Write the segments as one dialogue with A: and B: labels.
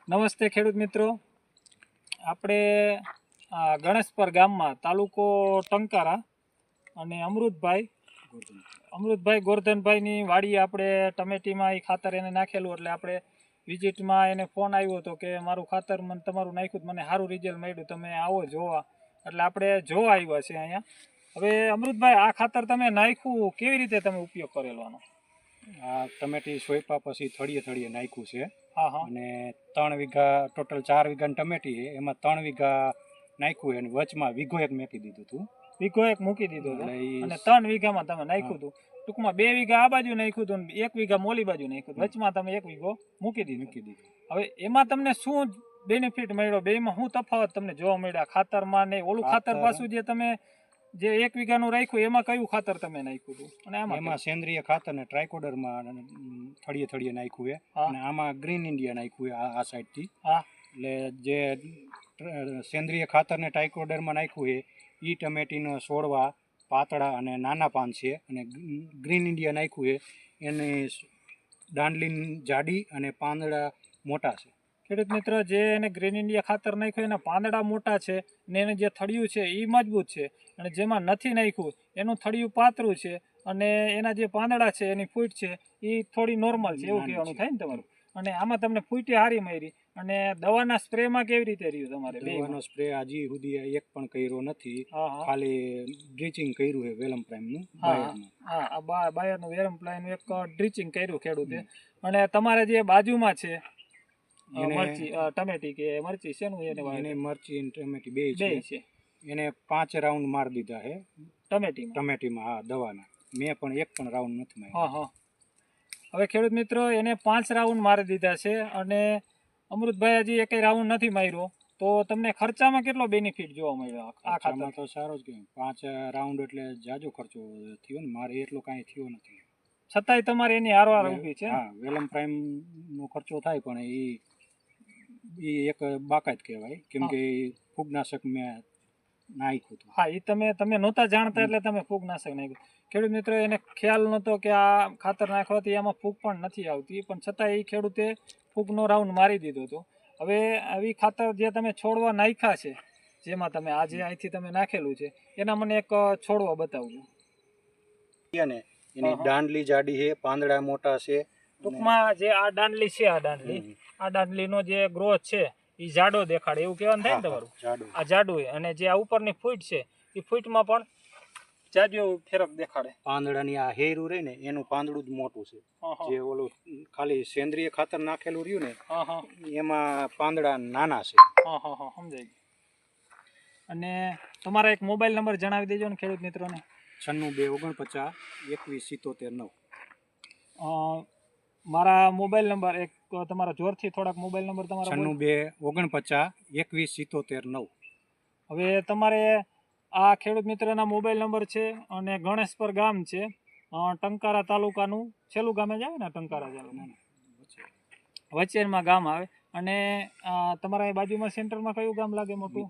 A: નમસ્તે ખેડૂત મિત્રો, આપણે ગણેશપર ગામમાં તાલુકો ટંકારા અને અમૃતભાઈ ગોરધનભાઈની વાડીએ આપણે ટમેટીમાં એ ખાતર એને નાખેલું. એટલે આપણે વિઝિટમાં એને ફોન આવ્યો હતો કે મારું ખાતર મને તમારું નાખ્યું, મને સારું રિઝલ્ટ મળ્યું, તમે આવો જોવા. એટલે આપણે જોવા આવ્યા છે અહીંયા. હવે અમૃતભાઈ, આ ખાતર તમે નાખ્યું કેવી રીતે તમે ઉપયોગ કરેલો આનો?
B: આ ટમેટી સોયપા પછી થળીએ નાખ્યું છે.
A: હા હા.
B: અને 3 વીઘા ટોટલ 4 વીઘાની ટમેટી છે, એમાં 3 વીઘા નાખ્યું અને વચમાં વીઘો એક મૂકી દીધું હતું.
A: વીઘો એક મૂકી દીધો હતો અને 3 વીઘામાં તમે નાખ્યું હતું. ટૂંકમાં 2 વીઘા આ બાજુ નાખ્યું હતું ને 1 વીઘા મોલી બાજુ નાખ્યું, વચમાં તમે 1 વીઘો મૂકી દીધું. હવે એમાં તમને શું બેનિફિટ મળ્યો? બેમાં શું તફાવત તમને જોવા મળ્યા ખાતરમાં ને ઓલું ખાતર પાછું જે તમે જે 1 વીઘાનું રાખ્યું એમાં કયું ખાતર તમે નાખ્યું હતું? અને
B: એમાં સેન્દ્રિય ખાતર ને ટ્રાયકોડરમાં થળીએ નાખ્યું છે અને આમાં ગ્રીન ઇન્ડિયા નાખ્યું છે આ સાઈડથી.
A: હા,
B: એટલે જે સેન્દ્રિય ખાતર ને ટ્રાયકોડરમાં નાખ્યું છે એ ટમેટીનો છોડવા પાતળા અને નાના પાન છે, અને ગ્રીન ઇન્ડિયા નાખ્યું છે એની દાંડલી જાડી અને પાંદડા મોટા છે.
A: ખેડૂત મિત્ર, જે એને ગ્રીન ઇન્ડિયા ખાતર નાખ્યું એના પાંદડા મોટા છે ને એને જે થળિયું છે એ મજબૂત છે, અને જેમાં નથી નાખ્યું એનું થળિયું પાતળું છે અને એના જે પાંદડા છે એની ફૂટ છે એ થોડી નોર્મલ છે, એવું કહેવાનું થાય ને તમારું. અને આમાં તમને ફૂટી હારી મળી. અને દવાના સ્પ્રેમાં કેવી રીતે રહ્યું તમારે?
B: દવાનો સ્પ્રે હજી સુધી એક પણ કર્યો નથી, ખાલી ડ્રીચિંગ કર્યું છે વેલમ પ્રાઇમનું.
A: હા, બાયરનું વેલમ પ્રાઇમનું એક ડ્રીચિંગ કર્યું ખેડૂતે. અને તમારે જે બાજુમાં છે મરચી ટમેટી કે મરચી છે
B: એને મરચી અને ટમેટી બે છે, એને 5 રાઉન્ડ મારી દીધા છે ટમેટીમાં. હા, દવાના મેં પણ એક પણ રાઉન્ડ નથી માર્યો.
A: હા. હવે ખેડૂત મિત્રો, એને 5 રાઉન્ડ મારી દીધા છે અને અમૃતભાઈ હજી એક રાઉન્ડ નથી માર્યો. તો તમને ખર્ચામાં કેટલો બેનિફિટ જોવા મળ્યો? આ ખાતર
B: તો સારો જ કે 5 રાઉન્ડ એટલે જાજો ખર્ચો થયો ને, મારે એટલો કાંઈ થયો નથી.
A: છતાંય તમારે એની હારવાર ઊભી છે.
B: હા, વેલમ પ્રાઇમ નો ખર્ચો થાય પણ એ એક બાકાત કહેવાય, કેમ કે ફૂગનાશક મેં નાખ્યું હતું.
A: હા, એ તમે નહોતા જાણતા એટલે તમે ફૂગનાશક નાખ્યું. ખેડૂત મિત્રો, એને ખ્યાલ નહોતો કે આ ખાતર નાખવાથી આમાં ફૂગ પણ નથી આવતી, પણ છતાં એ ખેડૂતે ફૂગનો રાઉન્ડ મારી દીધો હતો. હવે આવી ખાતર જે તમે છોડવા નાખ્યા છે, જેમાં તમે આજે અહીંથી તમે નાખેલું છે, એના મને એક છોડવા બતાવજો.
B: એની દાંડલી જાડી છે, પાંદડા મોટા છે.
A: ટૂંકમાં જે આ દાંડલી છે, આ દાંડલીનો જે ગ્રોથ છે એ જાડો દેખાડે, એવું કહેવાનું થાય ને તમારું? આ જાડું હોય. અને જે આ ઉપરની ફૂટ છે એ ફૂટમાં પણ જાજો ફેરક દેખાડે.
B: પાંદડાની આ હેરું રહે ને એનું પાંદડું જ મોટું છે. જે ઓલું ખાલી સેન્દ્રિય ખાતર નાખેલું રહ્યું ને એમાં પાંદડા નાના છે.
A: સમજાય. અને તમારા એક મોબાઈલ નંબર જણાવી દેજો ને ખેડૂત મિત્રોને.
B: 96 249 21
A: મારા મોબાઈલ નંબર એક તમારા જોરથી થોડાક મોબાઈલ નંબર તમારા.
B: 96 249 21
A: હવે તમારે આ ખેડૂત મિત્રના મોબાઈલ નંબર છે અને ગણેશપર ગામ છે, ટંકારા તાલુકાનું છેલ્લું ગામે જ આવે ને, ટંકારા વચ્ચેમાં ગામ આવે. અને તમારા બાજુમાં સેન્ટરમાં કયું ગામ લાગે મોટું?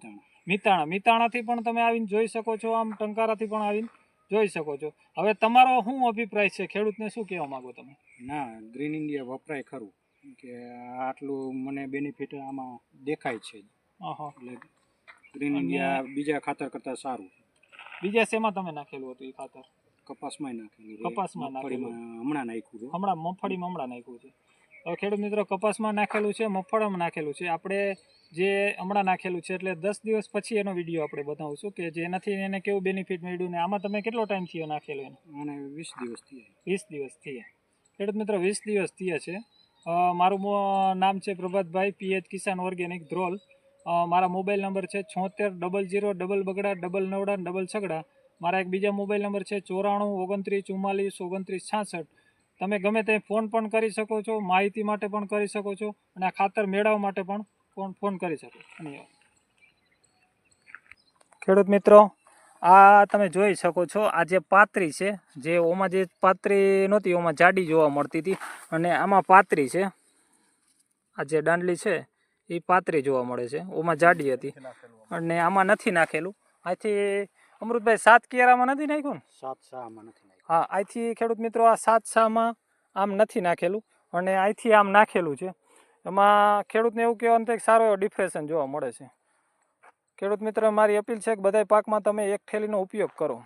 A: મિતાણાથી પણ તમે આવીને જોઈ શકો છો, આમ ટંકારાથી પણ આવીને જોઈ શકો છો. હવે તમારો શું અભિપ્રાય છે? ખેડૂતને શું કહેવા માંગો તમે?
B: ના, ગ્રીન ઇન્ડિયા વપરાય ખરું, કે આટલું મને બેનિફિટ આમાં દેખાય છે. એટલે ગ્રીન ઇન્ડિયા બીજા ખાતર કરતા સારું.
A: બીજા શેમાં તમે નાખેલું હતું એ ખાતર?
B: કપાસમાં નાખેલું.
A: હમણાં મગફળીમાં નાખ્યું છે. હવે ખેડૂત મિત્રો, કપાસમાં નાખેલું છે, મગફળીમાં નાખેલું છે. આપણે જે હમણાં નાખેલું છે એટલે 10 દિવસ પછી એનો વિડીયો આપણે બનાવશું કે જેનાથી એને કેવું બેનિફિટ મળ્યું. ને આમાં તમે કેટલો ટાઈમ થયો નાખેલો?
B: એને 20 દિવસ થયા.
A: 20 દિવસ થયા. ખેડૂત મિત્રો, 20 દિવસ થયા છે. મારું નામ છે પ્રભાતભાઈ, PH કિસાન ઓર્ગેનિક ધ્રોલ. મારા મોબાઈલ નંબર છે 76 00 બગડા 99 છગડા. મારા એક બીજા મોબાઈલ નંબર છે 94 29 44 29 66. તમે ગમે તે ફોન પણ કરી શકો છો, માહિતી માટે પણ કરી શકો છો, અને આ ખાતર મેળવવા માટે પણ ફોન કરી શકો. ધન્યવાદ. ખેડૂત મિત્રો, આ તમે જોઈ શકો છો, આ જે પાતરી છે, જે ઓમાં જે પાતરી નહોતી ઓમાં જાડી જોવા મળતી હતી, અને આમાં પાતરી છે. આ જે દાંડલી છે એ પાતરી જોવા મળે છે, ઓમાં જાડી હતી અને આમાં નથી નાખેલું. અહીંથી અમૃતભાઈ 7 કિયારામાં નથી નાખ્યું ને?
B: 7 સામાં નથી નાખ્યું.
A: હા, અહીંથી ખેડૂત મિત્રો આ 7 સામાં આમ નથી નાખેલું અને અહીંથી આમ નાખેલું છે. એમાં ખેડૂતને એવું કહેવાનું થાય કે સારો એવો ડિફ્રેશન જોવા મળે છે. ખેડૂત મિત્ર મારી અપીલ છે કે બધાય પાકમાં તમે એક થેલીનો ઉપયોગ કરો.